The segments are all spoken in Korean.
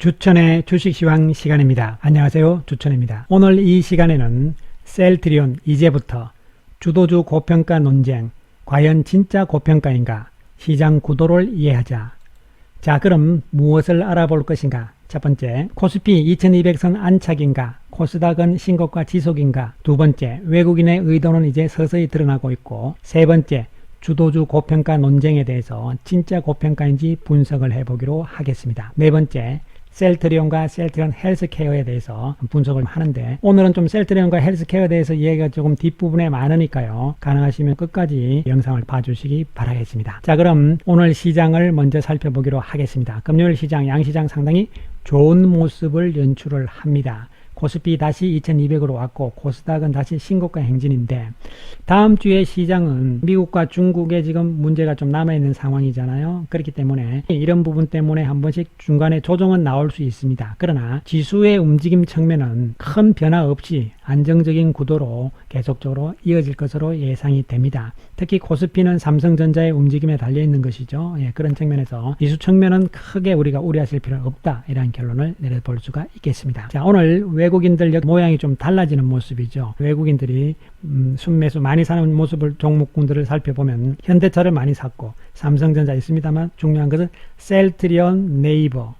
주천의 주식시황 시간입니다. 안녕하세요, 주천입니다. 오늘 이 시간에는 셀트리온 이제부터 주도주 고평가 논쟁, 과연 진짜 고평가인가, 시장 구도를 이해하자. 자, 그럼 무엇을 알아볼 것인가? 첫 번째, 코스피 2200선 안착인가, 코스닥은 신고가 지속인가. 두 번째, 외국인의 의도는 이제 서서히 드러나고 있고. 세 번째, 주도주 고평가 논쟁에 대해서 진짜 고평가인지 분석을 해보기로 하겠습니다. 네 번째, 셀트리온과 셀트리온 헬스케어에 대해서 분석을 하는데, 오늘은 좀 셀트리온과 헬스케어에 대해서 이야기가 조금 뒷부분에 많으니까요, 가능하시면 끝까지 영상을 봐주시기 바라겠습니다. 자, 그럼 오늘 시장을 먼저 살펴보기로 하겠습니다. 금요일 시장, 양시장 상당히 좋은 모습을 연출을 합니다. 코스피 다시 2200으로 왔고, 코스닥은 다시 신고가 행진인데, 다음 주에 시장은 미국과 중국에 지금 문제가 좀 남아있는 상황이잖아요. 그렇기 때문에 이런 부분 때문에 한 번씩 중간에 조정은 나올 수 있습니다. 그러나 지수의 움직임 측면은 큰 변화 없이 안정적인 구도로 계속적으로 이어질 것으로 예상이 됩니다. 특히 코스피는 삼성전자의 움직임에 달려있는 것이죠. 그런 측면에서 지수 측면은 크게 우리가 우려하실 필요는 없다, 이런 결론을 내려볼 수가 있겠습니다. 자, 오늘 외국인들 모양이 좀 달라지는 모습이죠. 외국인들이 순매수 많이 사는 모습을, 종목군들을 살펴보면 현대차를 많이 샀고, 삼성전자 있습니다만 중요한 것은 셀트리온, 네이버,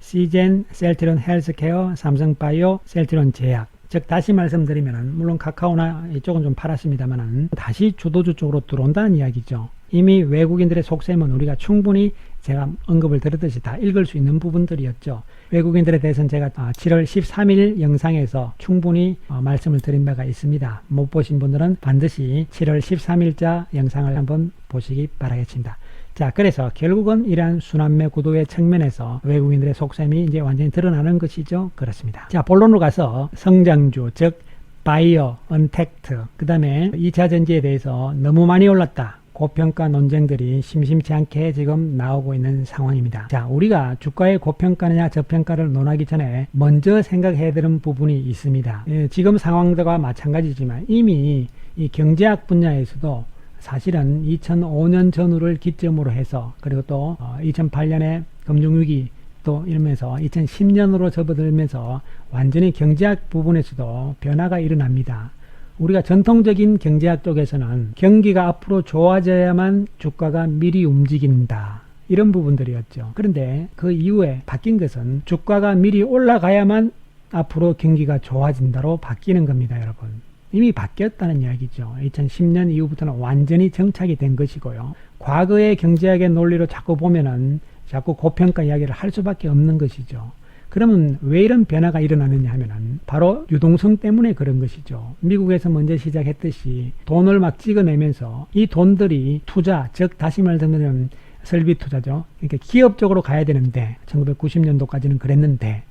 시젠, 셀트리온 헬스케어, 삼성바이오, 셀트리온 제약. 즉 다시 말씀드리면, 물론 카카오나 이쪽은 좀 팔았습니다만 다시 주도주 쪽으로 들어온다는 이야기죠. 이미 외국인들의 속셈은 우리가 충분히 제가 언급을 드렸듯이 다 읽을 수 있는 부분들이었죠. 외국인들에 대해서는 제가 7월 13일 영상에서 충분히 말씀을 드린 바가 있습니다. 못 보신 분들은 반드시 7월 13일자 영상을 한번 보시기 바라겠습니다. 자, 그래서 결국은 이러한 순환매 구도의 측면에서 외국인들의 속셈이 이제 완전히 드러나는 것이죠. 그렇습니다. 자, 본론으로 가서 성장주, 즉 바이오, 언택트, 그 다음에 2차 전지에 대해서 너무 많이 올랐다, 고평가 논쟁들이 심심치 않게 지금 나오고 있는 상황입니다. 자, 우리가 주가의 고평가느냐 저평가를 논하기 전에 먼저 생각해야 되는 부분이 있습니다. 지금 상황들과 마찬가지지만 이미 이 경제학 분야에서도 사실은 2005년 전후를 기점으로 해서, 그리고 또 2008년에 금융위기 또 이러면서 2010년으로 접어들면서 완전히 경제학 부분에서도 변화가 일어납니다. 우리가 전통적인 경제학 쪽에서는 경기가 앞으로 좋아져야만 주가가 미리 움직인다, 이런 부분들이었죠. 그런데 그 이후에 바뀐 것은 주가가 미리 올라가야만 앞으로 경기가 좋아진다로 바뀌는 겁니다, 여러분. 이미 바뀌었다는 이야기죠. 2010년 이후부터는 완전히 정착이 된 것이고요. 과거의 경제학의 논리로 자꾸 보면은 자꾸 고평가 이야기를 할 수밖에 없는 것이죠. 그러면 왜 이런 변화가 일어나느냐 하면은 바로 유동성 때문에 그런 것이죠. 미국에서 먼저 시작했듯이 돈을 막 찍어내면서 이 돈들이 투자, 즉 다시 말하면 설비 투자죠. 그러니까 기업 쪽으로 가야 되는데 1990년도까지는 그랬는데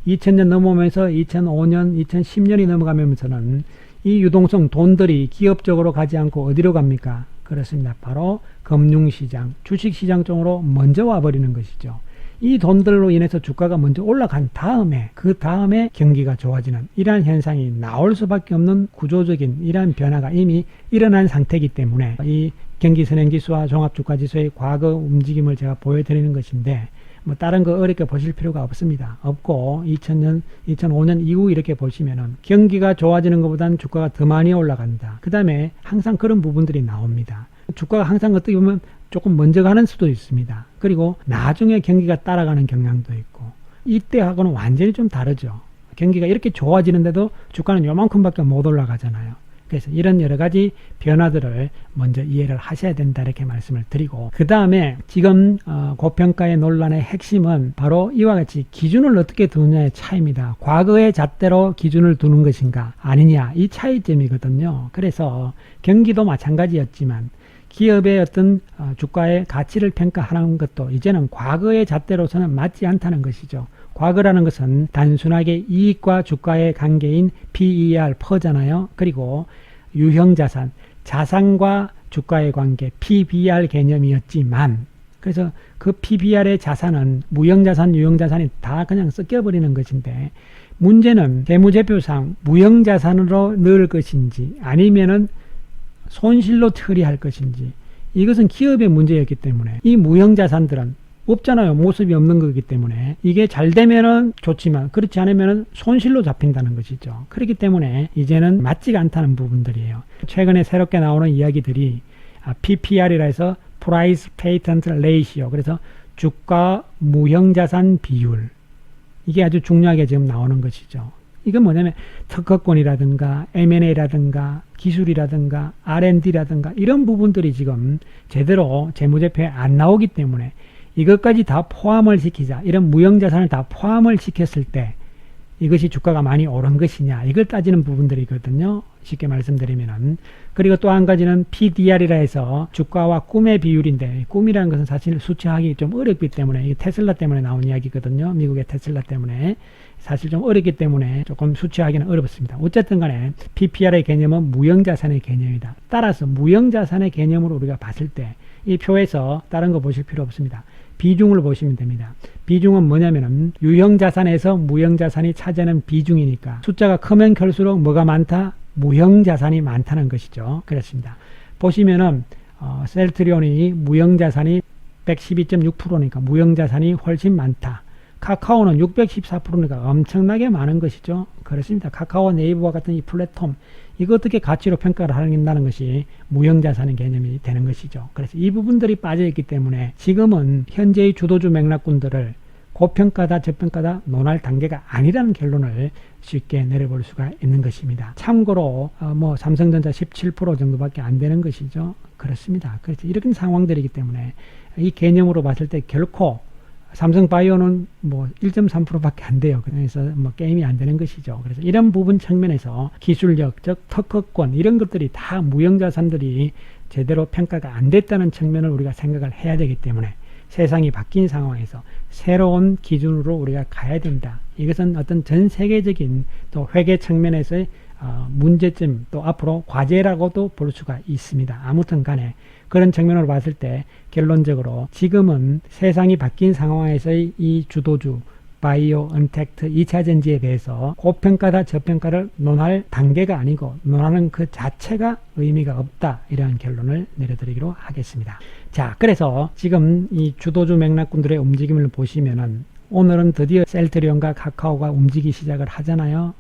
2000년 넘어오면서 2005년, 2010년이 넘어가면서는 이 유동성 돈들이 기업 쪽으로 가지 않고 어디로 갑니까? 그렇습니다. 바로 금융시장, 주식시장 쪽으로 먼저 와버리는 것이죠. 이 돈들로 인해서 주가가 먼저 올라간 다음에 그 다음에 경기가 좋아지는 이러한 현상이 나올 수밖에 없는 구조적인 이러한 변화가 이미 일어난 상태이기 때문에 이 경기선행지수와 종합주가지수의 과거 움직임을 제가 보여드리는 것인데, 뭐 다른 거 어렵게 보실 필요가 없습니다. 없고 2000년, 2005년 이후 이렇게 보시면은 경기가 좋아지는 것보다는 주가가 더 많이 올라간다. 그 다음에 항상 그런 부분들이 나옵니다. 주가가 항상 어떻게 보면 조금 먼저 가는 수도 있습니다. 그리고 나중에 경기가 따라가는 경향도 있고, 이때하고는 완전히 좀 다르죠. 경기가 이렇게 좋아지는데도 주가는 요만큼밖에 못 올라가잖아요. 그래서 이런 여러 가지 변화들을 먼저 이해를 하셔야 된다, 이렇게 말씀을 드리고, 그 다음에 지금 고평가의 논란의 핵심은 바로 이와 같이 기준을 어떻게 두느냐의 차이입니다. 과거의 잣대로 기준을 두는 것인가 아니냐, 이 차이점이거든요. 그래서 경기도 마찬가지였지만 기업의 어떤 주가의 가치를 평가하는 것도 이제는 과거의 잣대로서는 맞지 않다는 것이죠. 과거라는 것은 단순하게 이익과 주가의 관계인 PER, 퍼잖아요. 그리고 유형자산, 자산과 주가의 관계, PBR 개념이었지만, 그래서 그 PBR의 자산은 무형자산, 유형자산이 다 그냥 섞여버리는 것인데, 문제는 재무제표상 무형자산으로 넣을 것인지 아니면은 손실로 처리할 것인지, 이것은 기업의 문제였기 때문에 이 무형자산들은 없잖아요. 모습이 없는 거기 때문에. 이게 잘 되면은 좋지만 그렇지 않으면은 손실로 잡힌다는 것이죠. 그렇기 때문에 이제는 맞지가 않다는 부분들이에요. 최근에 새롭게 나오는 이야기들이 PPR이라 해서 Price Patent Ratio, 그래서 주가 무형자산 비율, 이게 아주 중요하게 지금 나오는 것이죠. 이건 뭐냐면 특허권이라든가 M&A라든가 기술이라든가 R&D라든가 이런 부분들이 지금 제대로 재무제표에 안 나오기 때문에 이것까지 다 포함을 시키자, 이런 무형자산을 다 포함을 시켰을 때 이것이 주가가 많이 오른 것이냐, 이걸 따지는 부분들이거든요. 쉽게 말씀드리면은. 그리고 또 한 가지는 PDR이라 해서 주가와 꿈의 비율인데, 꿈이라는 것은 사실 수치하기 좀 어렵기 때문에, 이게 테슬라 때문에 나온 이야기거든요. 미국의 테슬라 때문에 사실 좀 어렵기 때문에 조금 수치하기는 어렵습니다. 어쨌든 간에 PPR의 개념은 무형자산의 개념이다. 따라서 무형자산의 개념으로 우리가 봤을 때 이 표에서 다른 거 보실 필요 없습니다. 비중을 보시면 됩니다. 비중은 뭐냐면은 유형자산에서 무형자산이 차지하는 비중이니까 숫자가 크면 클수록 뭐가 많다? 무형자산이 많다는 것이죠. 그렇습니다. 보시면은 셀트리온이 무형자산이 112.6%니까 무형자산이 훨씬 많다. 카카오는 614%니까 엄청나게 많은 것이죠. 그렇습니다. 카카오, 네이버와 같은 이 플랫폼, 이거 어떻게 가치로 평가를 한다는 것이 무형자산의 개념이 되는 것이죠. 그래서 이 부분들이 빠져있기 때문에 지금은 현재의 주도주 맥락군들을 고평가다 저평가다 논할 단계가 아니라는 결론을 쉽게 내려볼 수가 있는 것입니다. 참고로 삼성전자 17% 정도밖에 안 되는 것이죠. 그렇습니다. 그래서 이런 상황들이기 때문에 이 개념으로 봤을 때 결코 삼성바이오는 1.3%밖에 안 돼요. 그래서 게임이 안 되는 것이죠. 그래서 이런 부분 측면에서 기술력, 즉 특허권, 이런 것들이 다 무형자산들이 제대로 평가가 안 됐다는 측면을 우리가 생각을 해야 되기 때문에 세상이 바뀐 상황에서 새로운 기준으로 우리가 가야 된다. 이것은 어떤 전 세계적인 또 회계 측면에서의 문제점, 또 앞으로 과제라고도 볼 수가 있습니다. 아무튼 간에 그런 측면으로 봤을 때 결론적으로 지금은 세상이 바뀐 상황에서의 이 주도주 바이오, 언택트, 2차전지에 대해서 고평가다 저평가를 논할 단계가 아니고 논하는 그 자체가 의미가 없다, 이러한 결론을 내려드리기로 하겠습니다. 자, 그래서 지금 이 주도주 맥락군들의 움직임을 보시면은 오늘은 드디어 셀트리온과 카카오가 움직이기 시작을 하잖아요.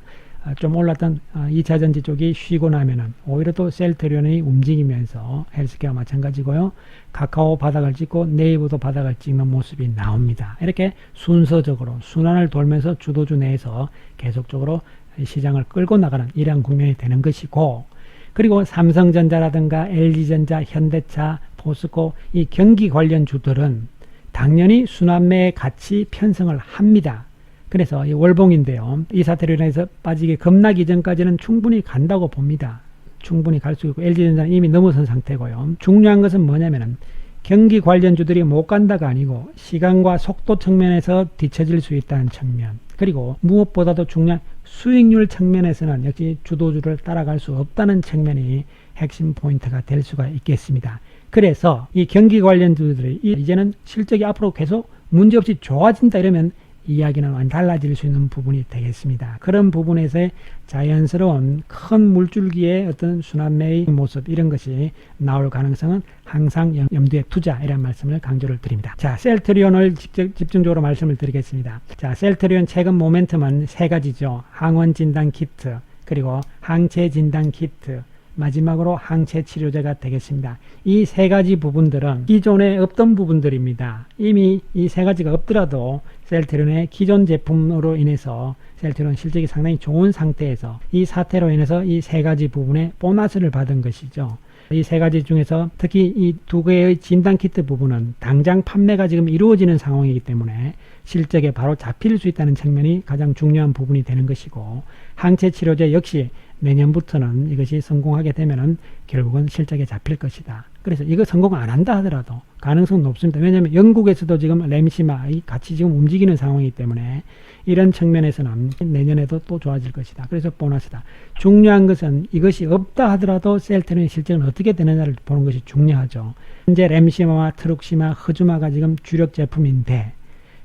좀 올랐던 2차전지 쪽이 쉬고 나면은 오히려 또 셀트리온이 움직이면서 헬스케어와 마찬가지고요. 카카오 바닥을 찍고 네이버도 바닥을 찍는 모습이 나옵니다. 이렇게 순서적으로 순환을 돌면서 주도주 내에서 계속적으로 시장을 끌고 나가는 이러한 국면이 되는 것이고, 그리고 삼성전자라든가 LG전자, 현대차, 포스코, 이 경기 관련 주들은 당연히 순환매에 같이 편성을 합니다. 그래서 이 월봉인데요. 이 사태로 인해서 빠지기 겁나기 이전까지는 충분히 간다고 봅니다. 충분히 갈 수 있고 LG전자는 이미 넘어선 상태고요. 중요한 것은 뭐냐면은 경기 관련주들이 못 간다가 아니고 시간과 속도 측면에서 뒤처질 수 있다는 측면, 그리고 무엇보다도 중요한 수익률 측면에서는 역시 주도주를 따라갈 수 없다는 측면이 핵심 포인트가 될 수가 있겠습니다. 그래서 이 경기 관련주들이 이제는 실적이 앞으로 계속 문제없이 좋아진다 이러면 이야기는 완전히 달라질 수 있는 부분이 되겠습니다. 그런 부분에서의 자연스러운 큰 물줄기의 어떤 순환매의 모습, 이런 것이 나올 가능성은 항상 염두에 두자, 이런 말씀을 강조를 드립니다. 자, 셀트리온을 집중적으로 말씀을 드리겠습니다. 자, 셀트리온 최근 모멘텀은 세 가지죠. 항원 진단 키트, 그리고 항체 진단 키트, 마지막으로 항체 치료제가 되겠습니다. 이 세 가지 부분들은 기존에 없던 부분들입니다. 이미 이 세 가지가 없더라도 셀트리온의 기존 제품으로 인해서 셀트리온 실적이 상당히 좋은 상태에서 이 사태로 인해서 이 세 가지 부분에 보너스를 받은 것이죠. 이 세 가지 중에서 특히 이 두 개의 진단키트 부분은 당장 판매가 지금 이루어지는 상황이기 때문에 실적에 바로 잡힐 수 있다는 측면이 가장 중요한 부분이 되는 것이고, 항체 치료제 역시 내년부터는 이것이 성공하게 되면은 결국은 실적에 잡힐 것이다. 그래서 이거 성공 안 한다 하더라도 가능성은 높습니다. 왜냐하면 영국에서도 지금 램시마 같이 지금 움직이는 상황이기 때문에 이런 측면에서는 내년에도 또 좋아질 것이다. 그래서 보너스다. 중요한 것은 이것이 없다 하더라도 셀트리온의 실적은 어떻게 되느냐를 보는 것이 중요하죠. 현재 램시마와 트룩시마, 흐주마가 지금 주력 제품인데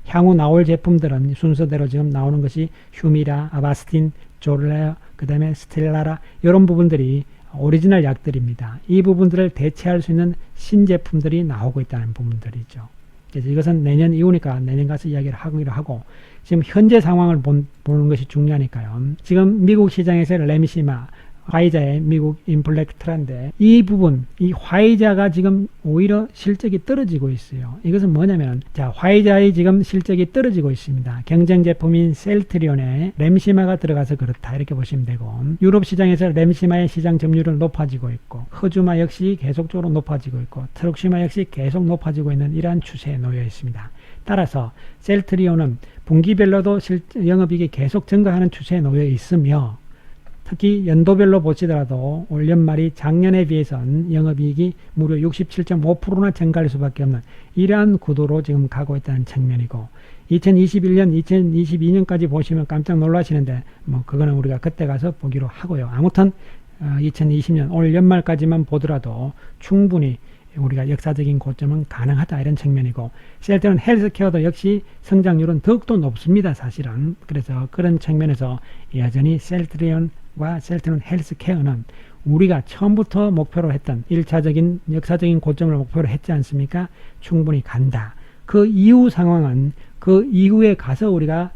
향후 나올 제품들은 순서대로 지금 나오는 것이 휴미라, 아바스틴, 조르레어, 그 다음에 스텔라라, 이런 부분들이 오리지널 약들입니다. 이 부분들을 대체할 수 있는 신제품들이 나오고 있다는 부분들이죠. 그래서 이것은 내년 이후니까 내년 가서 이야기를 하기로 하고, 지금 현재 상황을 보는 것이 중요하니까요. 지금 미국 시장에서 레미시마 화이자의 미국 인플렉트라인데, 이 부분, 이 화이자가 지금 오히려 실적이 떨어지고 있어요. 이것은 뭐냐면, 자, 화이자의 지금 실적이 떨어지고 있습니다. 경쟁 제품인 셀트리온에 렘시마가 들어가서 그렇다, 이렇게 보시면 되고, 유럽 시장에서 렘시마의 시장 점유율은 높아지고 있고, 허주마 역시 계속적으로 높아지고 있고, 트럭시마 역시 계속 높아지고 있는 이러한 추세에 놓여 있습니다. 따라서 셀트리온은 분기별로도 영업이익이 계속 증가하는 추세에 놓여 있으며, 특히 연도별로 보시더라도 올 연말이 작년에 비해서는 영업이익이 무려 67.5%나 증가할 수밖에 없는 이러한 구도로 지금 가고 있다는 측면이고, 2021년, 2022년까지 보시면 깜짝 놀라시는데, 뭐 그거는 우리가 그때 가서 보기로 하고요. 아무튼 2020년 올 연말까지만 보더라도 충분히 우리가 역사적인 고점은 가능하다, 이런 측면이고, 셀트리온 헬스케어도 역시 성장률은 더욱더 높습니다, 사실은. 그래서 그런 측면에서 여전히 셀트리온과 셀트리온 헬스케어는 우리가 처음부터 목표로 했던 1차적인 역사적인 고점을 목표로 했지 않습니까? 충분히 간다. 그 이후 상황은 그 이후에 가서 우리가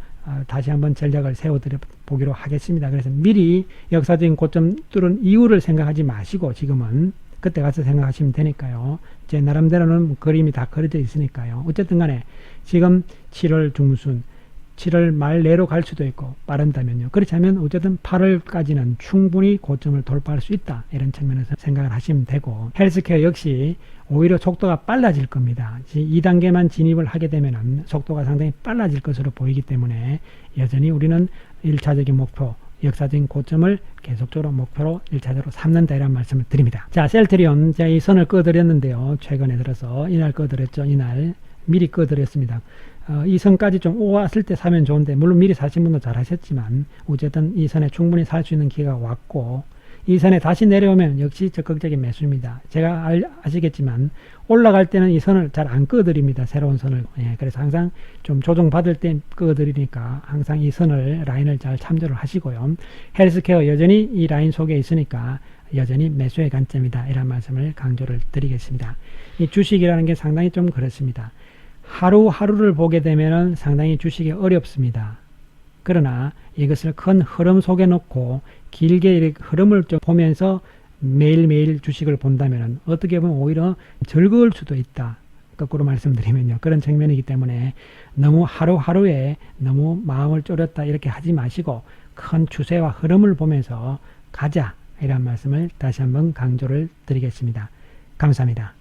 다시 한번 전략을 세워드려 보기로 하겠습니다. 그래서 미리 역사적인 고점 뚫은 이유를 생각하지 마시고, 지금은 그때 가서 생각하시면 되니까요. 제 나름대로는 그림이 다 그려져 있으니까요. 어쨌든 간에 지금 7월 중순, 7월 말 내로 갈 수도 있고, 빠른다면요. 그렇지 않으면 어쨌든 8월까지는 충분히 고점을 돌파할 수 있다, 이런 측면에서 생각을 하시면 되고, 헬스케어 역시 오히려 속도가 빨라질 겁니다. 2단계만 진입을 하게 되면 속도가 상당히 빨라질 것으로 보이기 때문에 여전히 우리는 1차적인 목표, 역사적인 고점을 계속적으로 목표로 1차적으로 삼는다, 이런 말씀을 드립니다. 자, 셀트리온, 제가 이 선을 꺼드렸는데요. 최근에 들어서 이날 꺼드렸죠. 이날 미리 꺼드렸습니다. 이 선까지 좀 왔을 때 사면 좋은데, 물론 미리 사신 분도 잘 하셨지만 어쨌든 이 선에 충분히 살 수 있는 기회가 왔고, 이 선에 다시 내려오면 역시 적극적인 매수입니다. 제가 아시겠지만 올라갈 때는 이 선을 잘 안 꺼드립니다, 새로운 선을. 그래서 항상 좀 조정받을 때 꺼드리니까 항상 이 선을, 라인을 잘 참조를 하시고요. 헬스케어 여전히 이 라인 속에 있으니까 여전히 매수의 관점이다, 이런 말씀을 강조를 드리겠습니다. 이 주식이라는 게 상당히 좀 그렇습니다. 하루하루를 보게 되면 상당히 주식이 어렵습니다. 그러나 이것을 큰 흐름 속에 놓고 길게 흐름을 좀 보면서 매일매일 주식을 본다면 어떻게 보면 오히려 즐거울 수도 있다, 거꾸로 말씀드리면요. 그런 측면이기 때문에 너무 하루하루에 너무 마음을 졸였다, 이렇게 하지 마시고 큰 추세와 흐름을 보면서 가자, 이런 말씀을 다시 한번 강조를 드리겠습니다. 감사합니다.